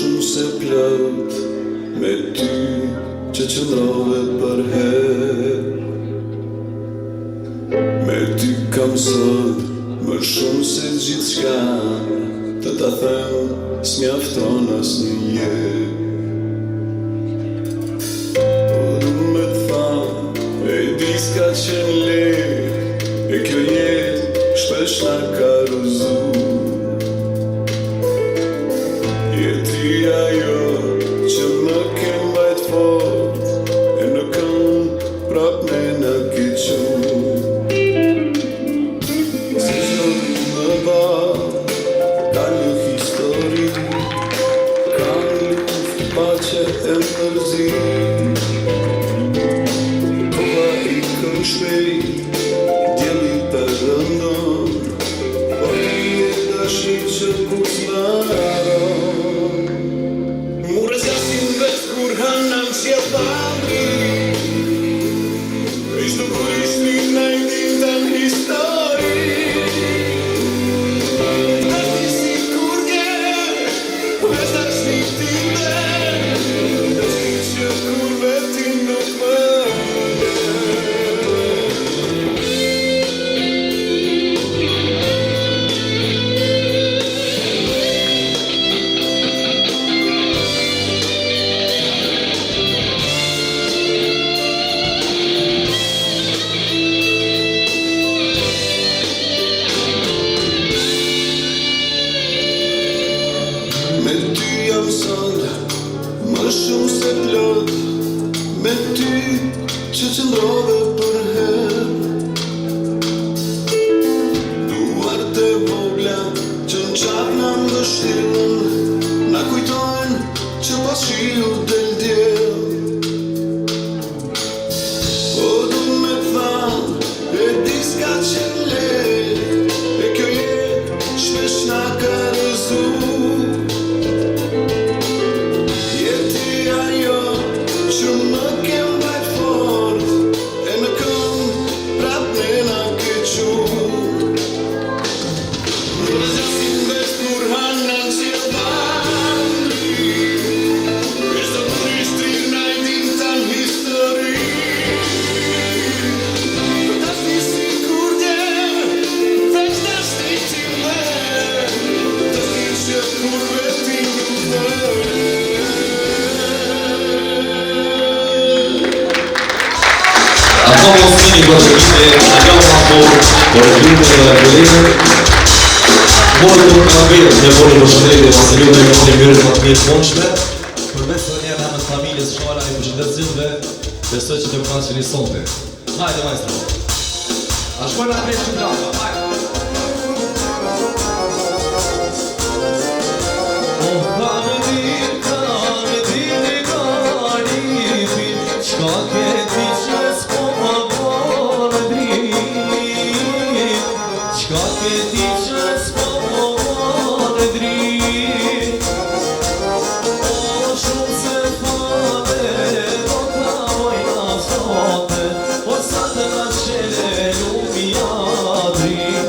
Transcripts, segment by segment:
shumë se plot me ty që qëndrove për her. Me ty kam sot më shumë se gjithçka, të ta them s'mjafton asnjëherë. S'ka qenë lehtë, e kjo jetë shpesh na ka rëzu. Je ti ajo që më ke mbajt fort, e në këmbë prap me na ke qu. Si çdo më ba, ka një histori, ka një luftë, paqe e mërzi. Shpejt, djeli për rëndon, por ti e dashur që kus në aron. Mu rëzasin vetë kur hanam s'ja pari, ishtu kur ishti najtin të në histori. Ashti si kur nje, veç ashti time, ashti që kur vetin nuk më. Me ty jam sot, më shumë se plot, me ty që qëndrove për her. Duart e vogla që në qap në ndështilën, na kujtojnë që pas shiu del djel. O du me thanë, e di s'ka qenë lehtë, e kjo jetë shpesh na ka rëzu. Andiamo a con il gruppo della Belese. Molto capire, ne volevo sapere ma se io devo mirë më të mirë punshme. Përveç se ne jam të familjes shola i përshëndetësimve, besoj që të kanë qenë sonte. Hajde maestro. A shkojmë atë që drama. Hajde. Sa të nga qene lumia dri.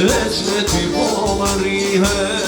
veç me ty po më rrihet.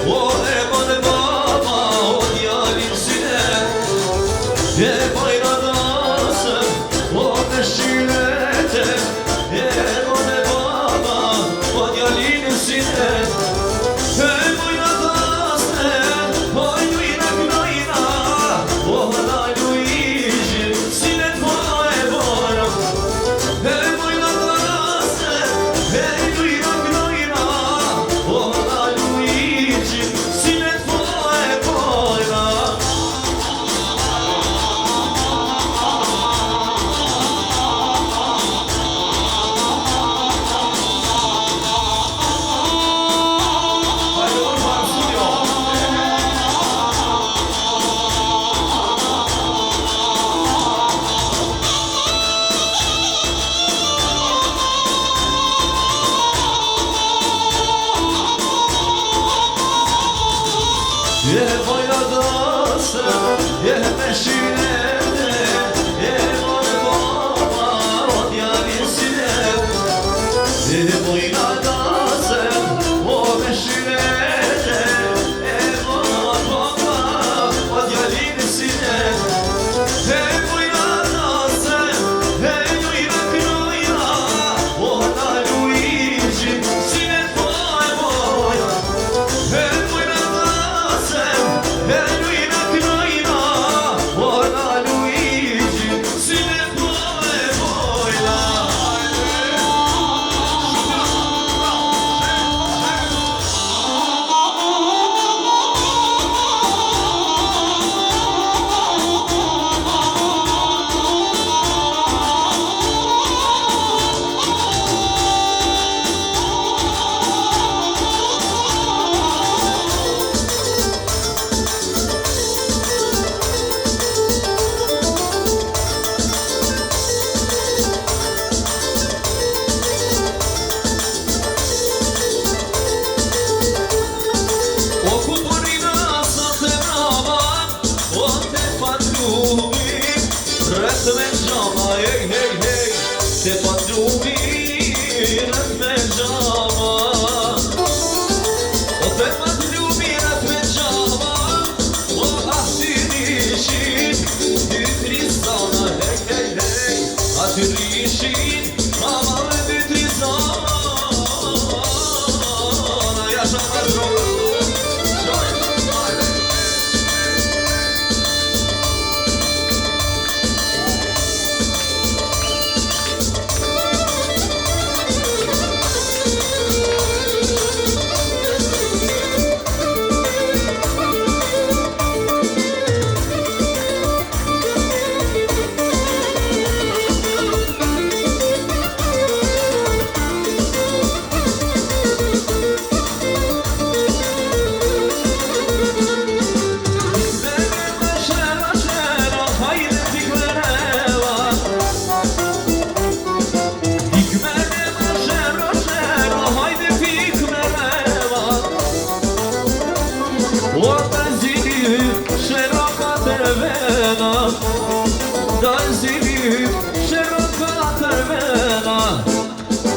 O e bane baba, o djalin sine E bajna dasëm, o me shirete E bane baba, o djalin sine E bajna dasëm, o jujna knajna O hana Luigi, sine t'ma e bajna E bajna dasëm, e jujna knajna O hana Luigi, sine t'ma e bajna Je bajna dasëm, je me shirete Je bane baba, o djalin sine E bajna dasëm, o me shirete E bane baba, o djalin sine E bajna dasëm, e jujna knajna O hana Luigi, sine t'ma e bajna E bajna dasëm, e jujna knajna O hana Luigi, sine t'ma e bajna O kuporina sa te brava, o te patrumi Rreth me gjama, hej, hej, hej Te patrumi, rreth me gjama O te patrumi, rreth me gjama O ati rishin, dy trizana, hej, hej, hej Ati rishin, ama me dy trizana Ja shama droga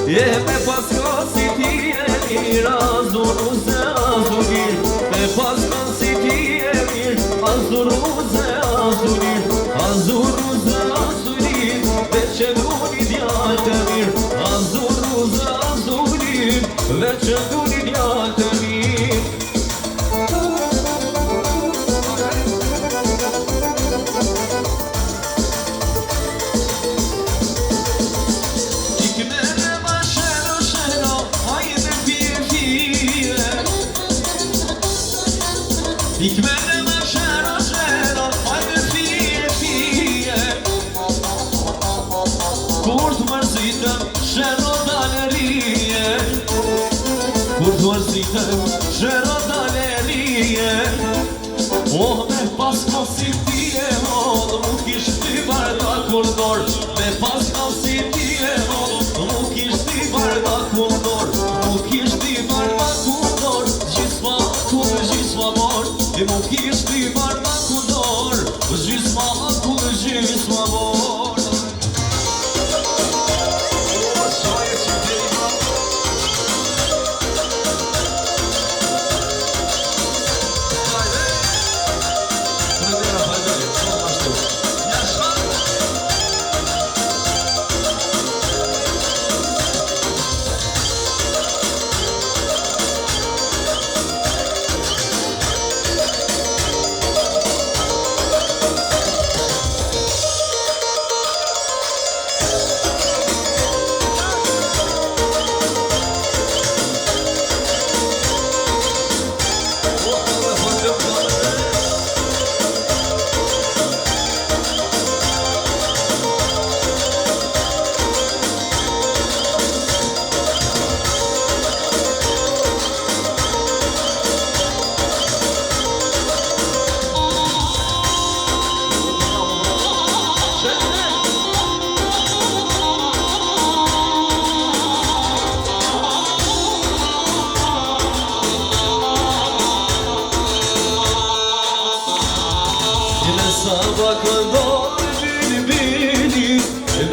E me paska si ti e mirë, azuru se azurir Me paska si ti e mirë, azuru se azurir Azuru se azurir, veç e duni djallë të mirë Azuru se azurir, veç e duni djallë të mirë Ikmene me shero shero, hajde fije fije Kur të mërzitem, shero dalerije Kur të mërzitem, shero dalerije Oh, me paska si ti e hodë, nuk ishti barda kurdor Me paska si ti e hodë, nuk ishti barda kurdor Nuk ishti barda kurdor, gjisma kullë gjisma bor E nuk ishti barda kurdor, gjisma kullë gjisma bor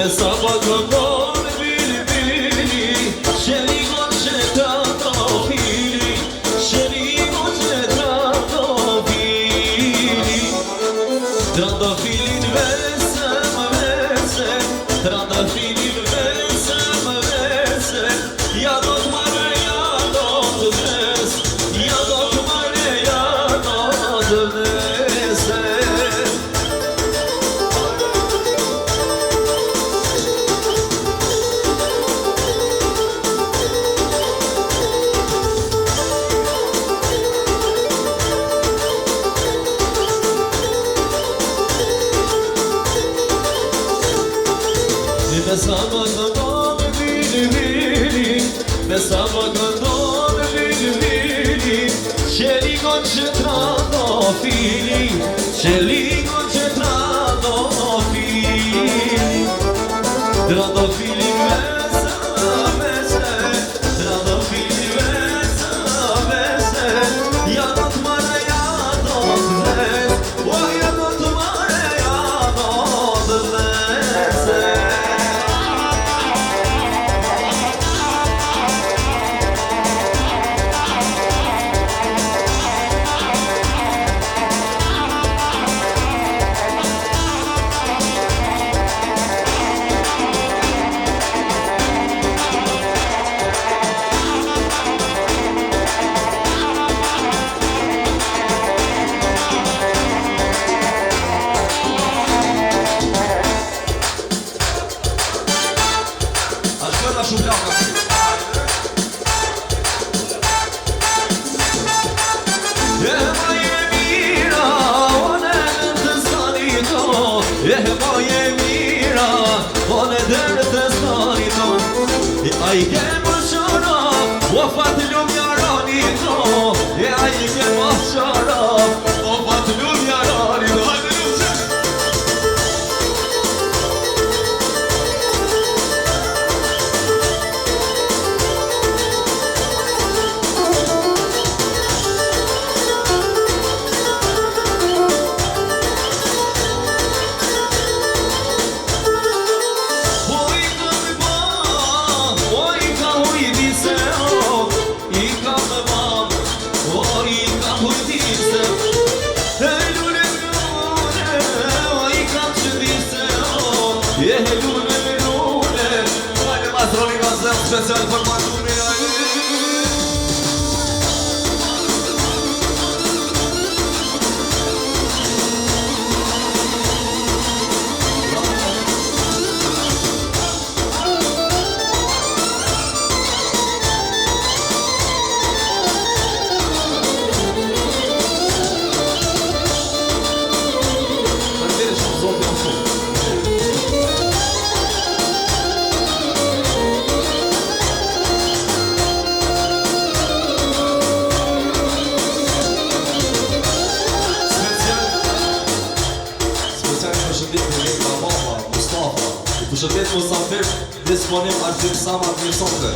me sa pa këndon bili bili, sheligon që trandafili, sheligon që trandafili. Trandafilin vesem, vesem, trandafilin vesem, vesem, ja do t'mare, ja do t'ves, ja do t'mare, ja do t'vesem. Me sa më këndon vili vili, me sa më këndon vili vili, sheligon që trandafili, sheligon që trandafili. Trandafili vese, vese, trandafili vese, vese, ja do t'mare, ja do t'ves, o ja do t'mare, ja do t'vese. I kemë shara, o fatlum jarani to, I kemë shara, o fatlum jarani to. Special për maturin a ju. Përshëndet musafir, disponim Artim Sama Mirësonte.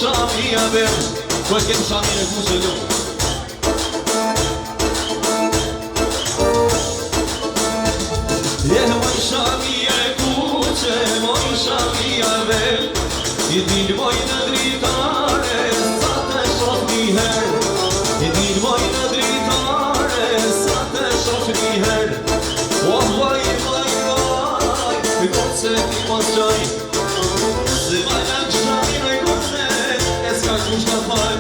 Shamia ver, pues que Shamia kuche lo. Ye mo Shamia kuche, mo Shamia ver, I din moj në dritare, sa të shoh një herë. I din moj në dritare, sa të shoh një herë. Oh vaj, vaj, vaj, goce ti mos qaj, se vaj në qaj në goce. Kushta faj,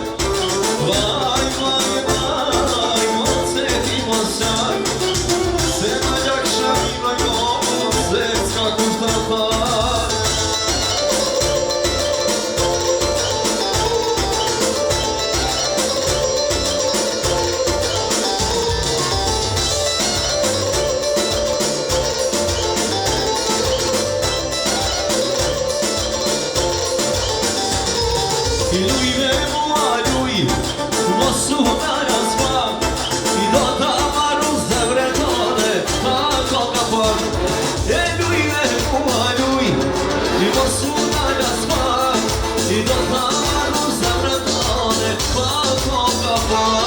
vaj, vaj, vaj, moce ti mos qaj, se në gjak shakima jo, se s'ka kushta faj. suna jasma I do ta marru zemrën tone Pa koka për E lujve mua luj I do suna jasma I do ta marru zemrën tone Pa koka për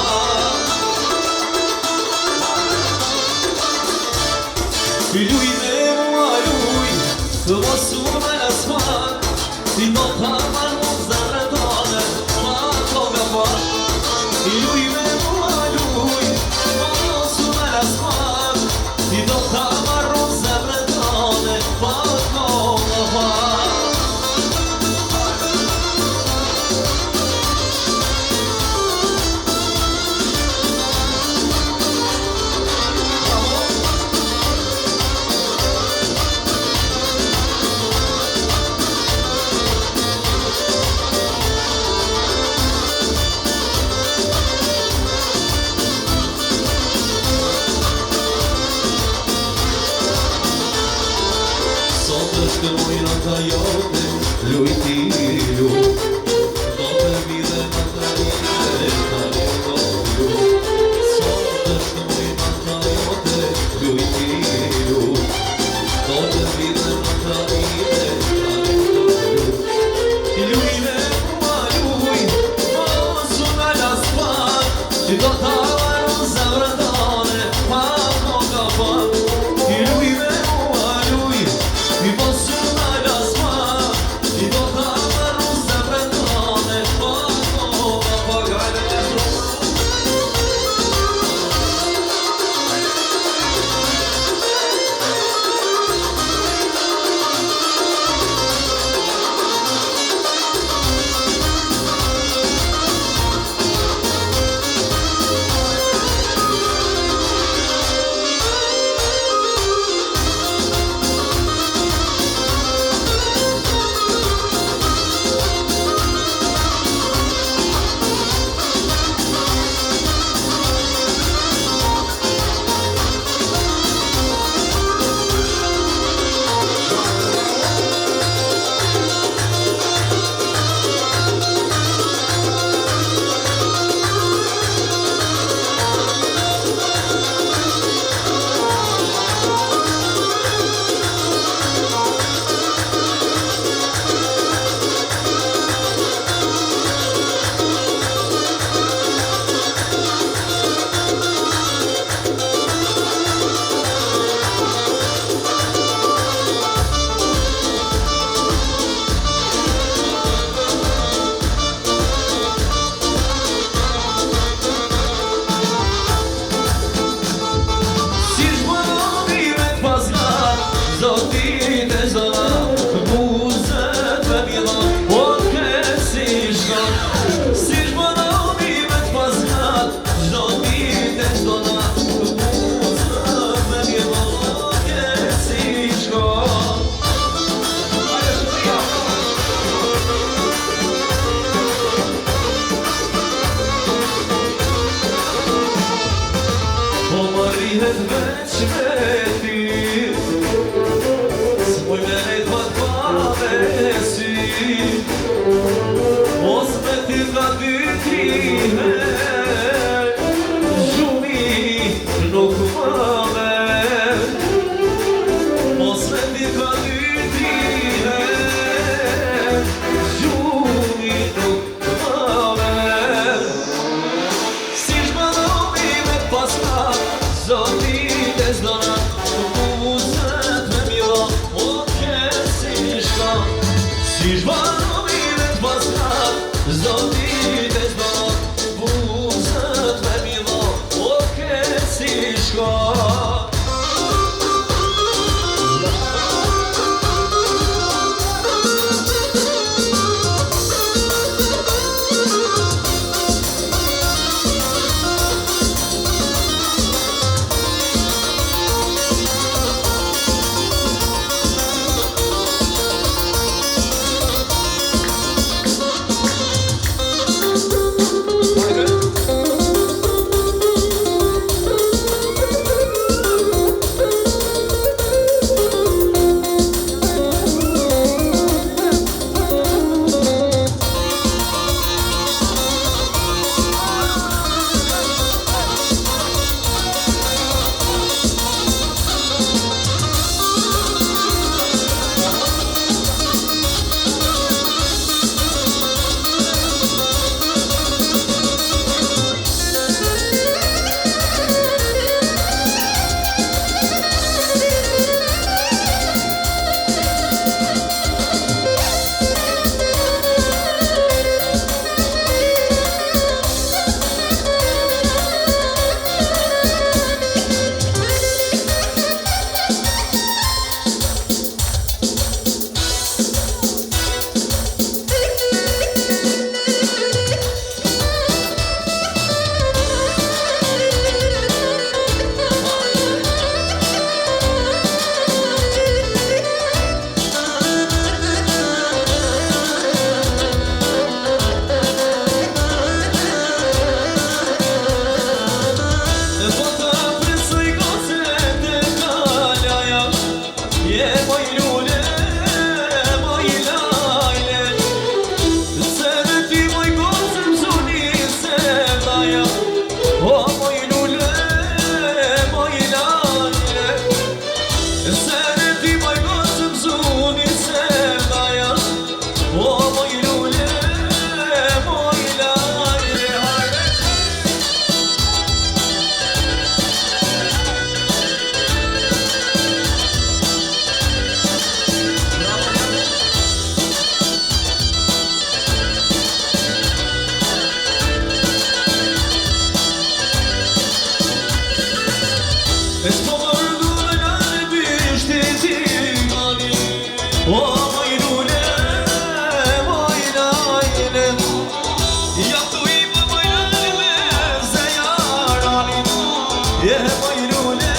I lujve mua luj I do suna jasma I do ta marru zemrën tone Pa koka për I lujve mua luj I do suna jasma I do ta marru zemrën tone Pa koka për Të mujnë ata jote, luj ti luj Do të vide në të rite, tani do luj Sot është mujnë ata jote, luj ti luj Do të vide në të rite, tani do luj I lujve mua luj, o suna jasman I do ta marru zemrën tone, pa koka për I lujve mua luj I po suna jasma I do ta marru zemrën O mojnune, mojnajne Ja tu ima mojnajne se jaranin Je mojnune,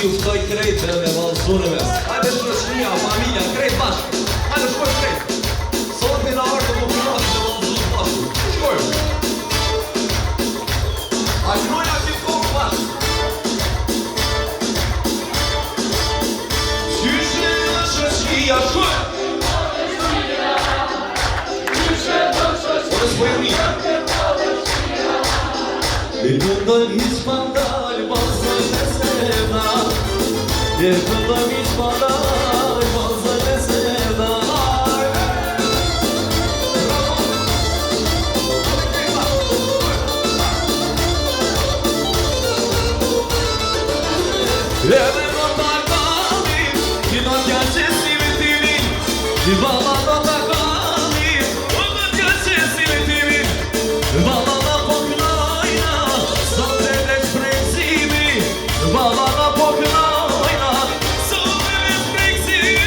ju ftoj krejt me valzune mes. Hajde shkëshmija, familja, krejt bashkë. Hajde shkoj krejt. Sot mi da artë të përrat me valzune bashkë. Shkoj. A shkojna këtë kokë bashkë. Qyshe në shkëshmija, shkoj. Ore s'poj rrija. E këndoj hiç pandal, bazën e sevda E këndoj hiç pandal, bazën e sevda E me notar kalim, që do t'ja qesi vetimin Që baba do t'a kalim, o do t'ja qesi vetimin Baba da poknojna, sot e dhe shprejzimi Baba da poknojna, sot e dhe shprejzimi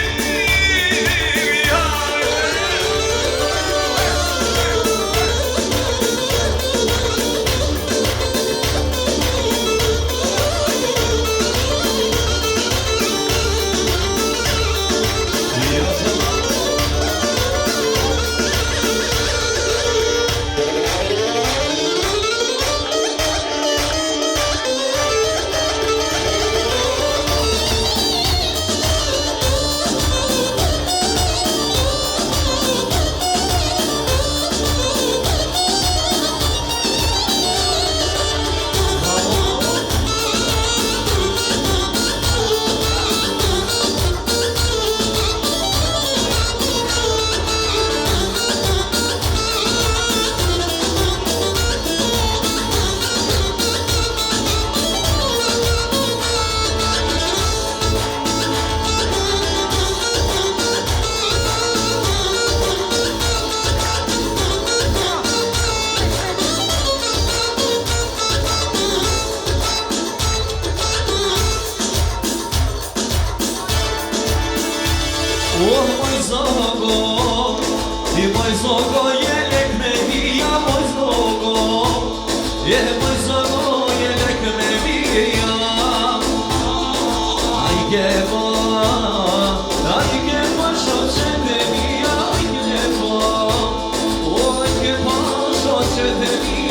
Oh, moj zogo, ti moj zogo, jelek me vija, moj zogo moj zogo, jelek me vija Ajke po, shoqe me vija, ajke po Ajke po, shoqe me vija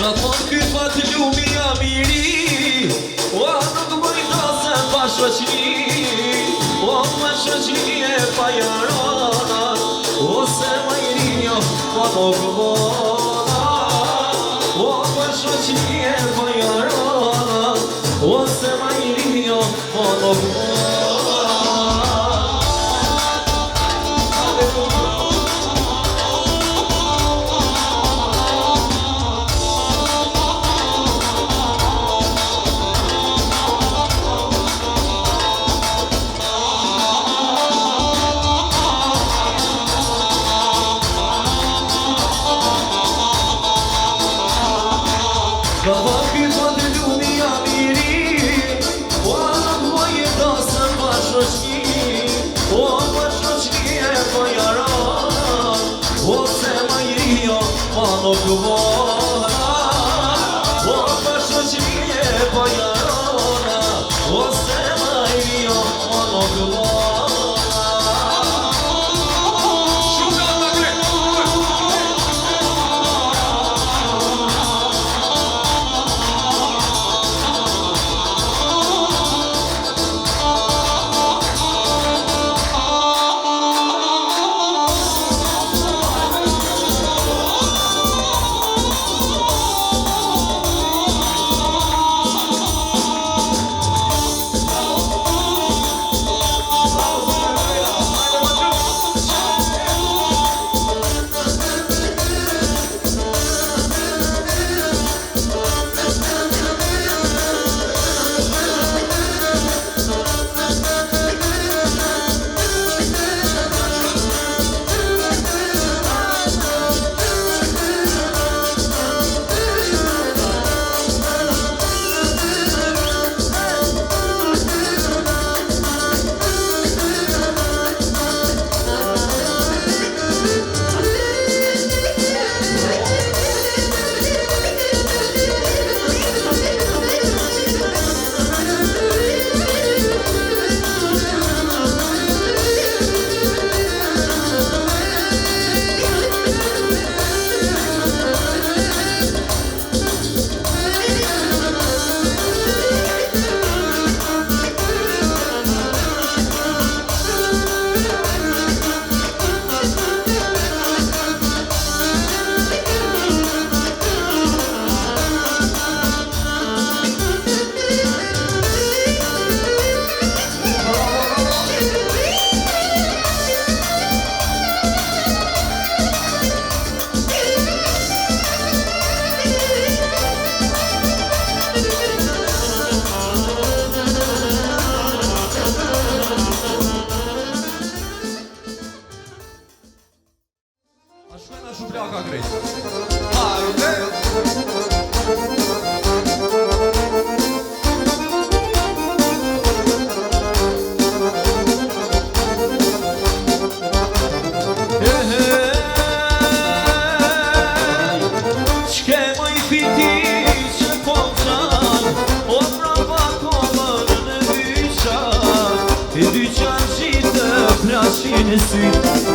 Qa thon ky fat lumi jam i ri, o nuk bëj dose pa shoqni, o pa shoqni e pa jarana, ose ma i rinjo pa nuk bona, o pa shoqni e pa jarana, ose ma i rinjo pa nuk bona.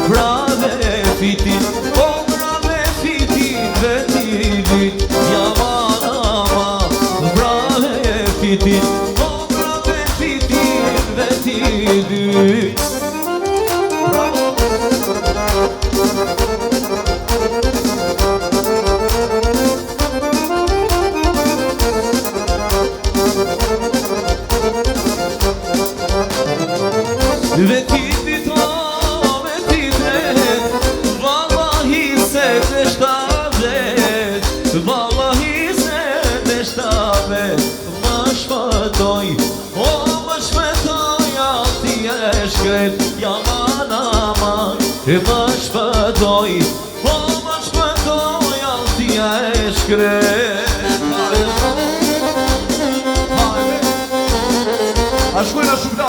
Brave fitin, o brave fitin, veti yaman ama. Brave fitin, o brave fitin, veti Vallahi se deştavet maşfatoy, o maşfatoy altı yaşkret yaman aman. Maşfatoy, o maşfatoy altı yaşkret. Aşkıyla şubda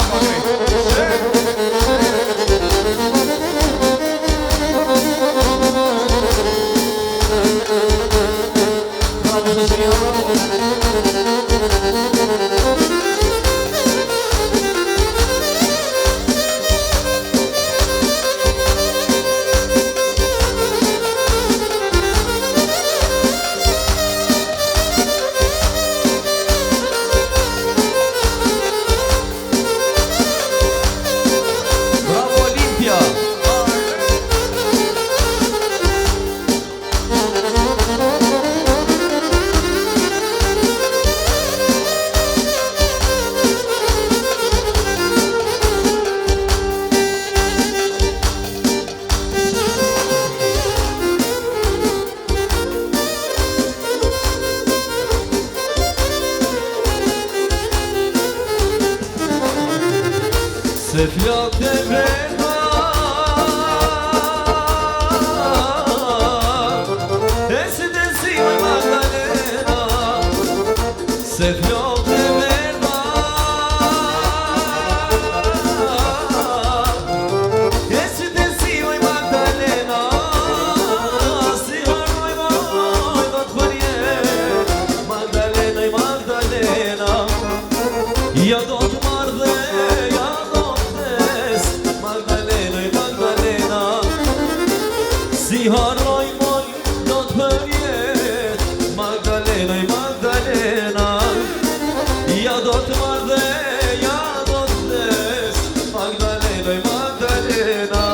flok të veta e si të si oj Magdalena se flok të veta e si të si oj Magdalena si haroj moj do të përjet Magdalena oj Magdalena ja do të marrë dhe ja do të des Magdalena oj Magdalena si haroj moj do të përjet Magdalena oj Magdalena ja do të marrë dhe ja do të des Magdalena oj Magdalena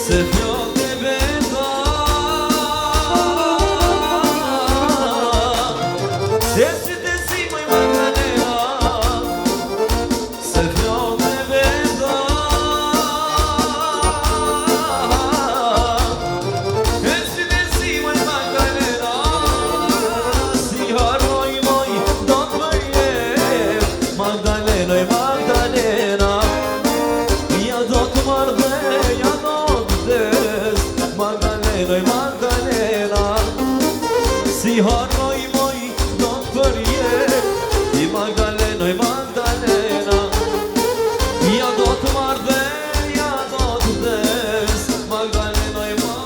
se flok të veta e si të si moj Magdalena se flok të veta e si të si moj Magdalena si haroj moj do të përjet Magdalena oj Magdalena ja do të marrë dhe ja do të des Magdalena oj Magdalena si haroj moj do të përjet i Magdalena oj Magdalena ja do të marrë dhe ja do të des Magdalena oj Magdalena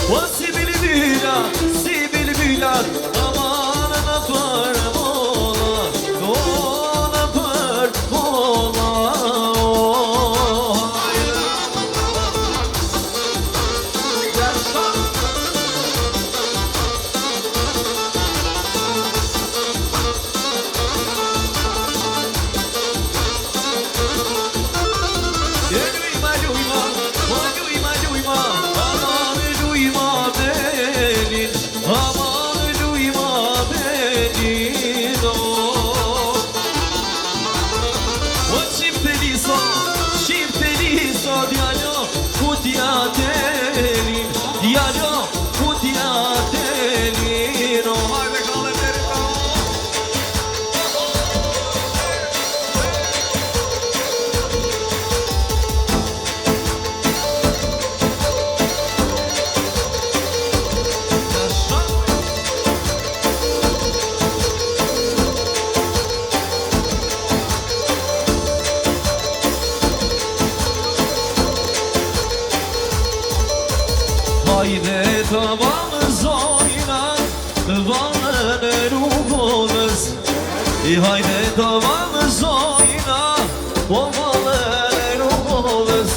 o si bilbilat aman në për mola o në për mola Djallo, kutja të lino hajde kalle të rita hajde të valëzojna valën e rrugës i hajde të valëzojna o valën e rrugës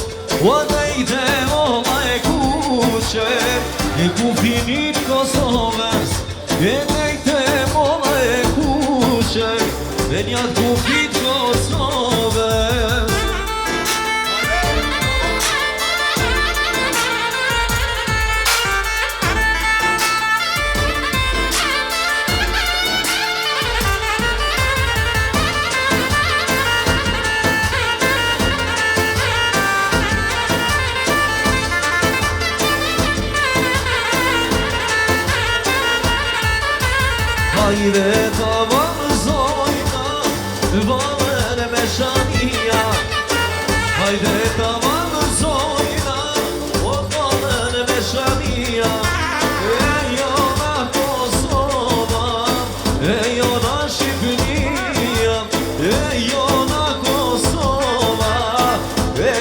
o nejde ola e kuqe e ku finit Kosovës e nejde ola e kuqe e njët ku fit Kosovës hajde të valëzojna valën me shania hajde të valëzojna o valën me shania e jona Kosova e jona Shqipënia e jona Kosova e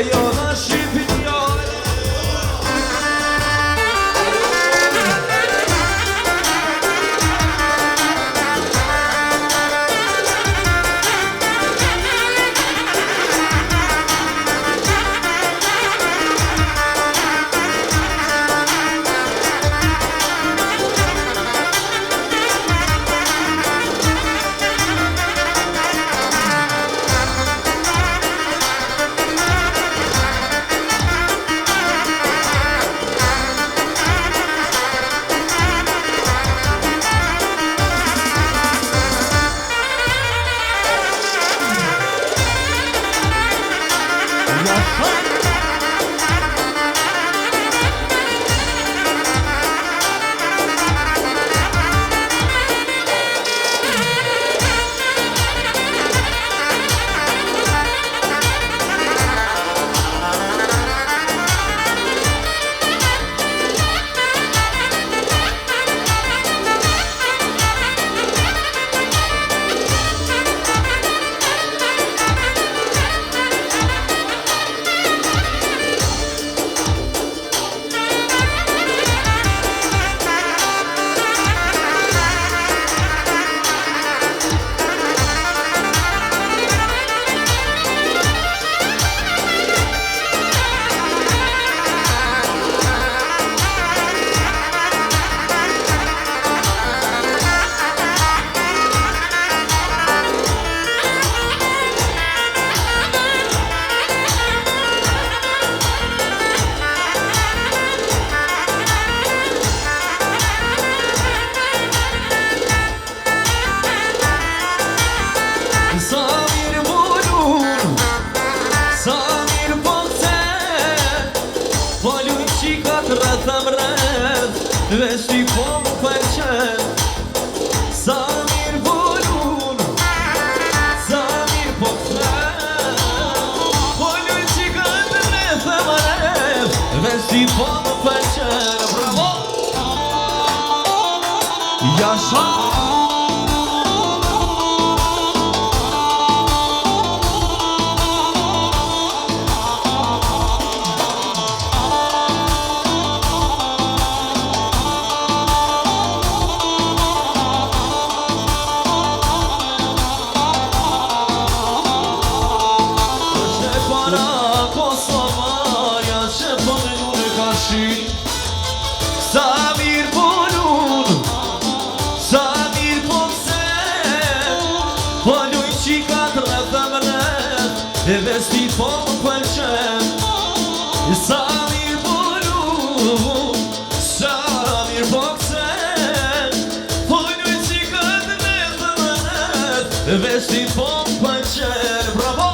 po më pëlqen Sa mirë volun Sa mirë po këthen Po luj që këtë me themarev Vesti po më pëlqen Bravo Jasha Sa mirë punun Sa mirë po pësen Po luj qika të rrethëmëret E vesti po më pëlqen Sa mirë punun Sa mirë po pësen Po luj qika të rrethëmëret E vesti po më pëlqen Bravo!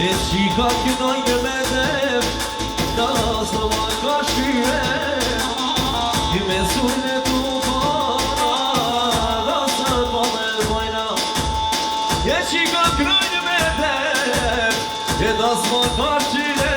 E qika kënoj në medem Da së ma ka shire I me surën e tu para Da së pa me bajna E qika kënoj në medem E da së ma ka shire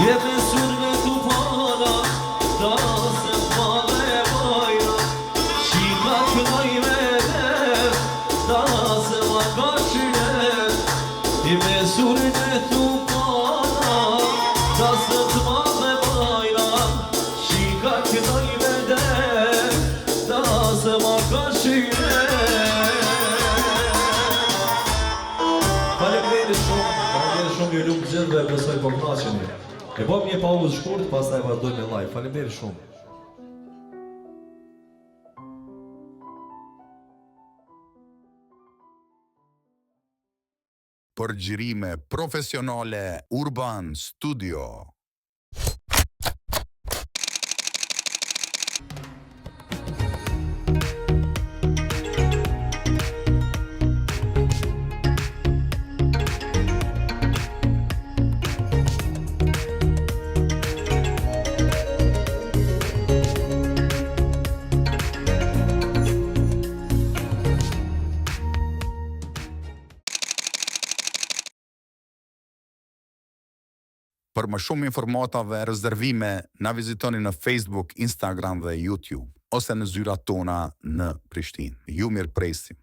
Je me surën e tu para Da se pa me bajna Qika kënoj medem Da se ma ka shire I me surën e tu para Da se ma me bajna Qika kënoj medem Da se ma ka syne. Faleminderit shumë, ju lumë gjithë dhe besoj po knaqeni. E bëm një pauzë shkurt, pastaj vazhdojmë me live. Faleminderit shumë. Përgjirime profesionale Urban Studio. Për më shumë informata dhe rezervime, na vizitoni në Facebook, Instagram dhe YouTube, ose në zyrat tona në Prishtinë. Ju mirëpresim.